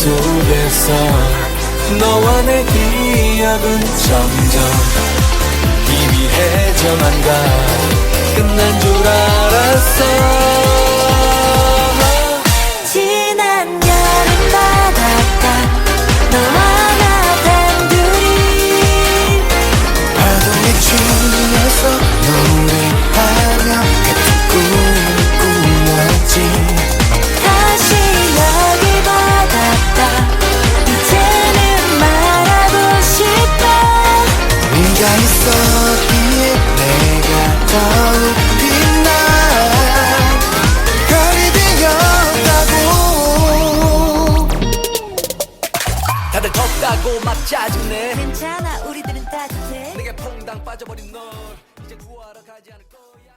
속에서 너와 내 기억은 점점 희미해져만 가. 끝난 줄 알았어. 지난 여름 바닷가 너와 나 단둘이 파도에 치면서 노래하며 같은 꿈을 꾸었지. 다시 여기 바닷가 이제는 말하고 싶어. 네가 있었기에 내가 더욱 빛나 별이 되었다고. 다들 덥다고 막 짜증내. 괜찮아 우리들은 따뜻해. 내게 퐁당 빠져버린 널 이제 구하러 가지 않을 거야.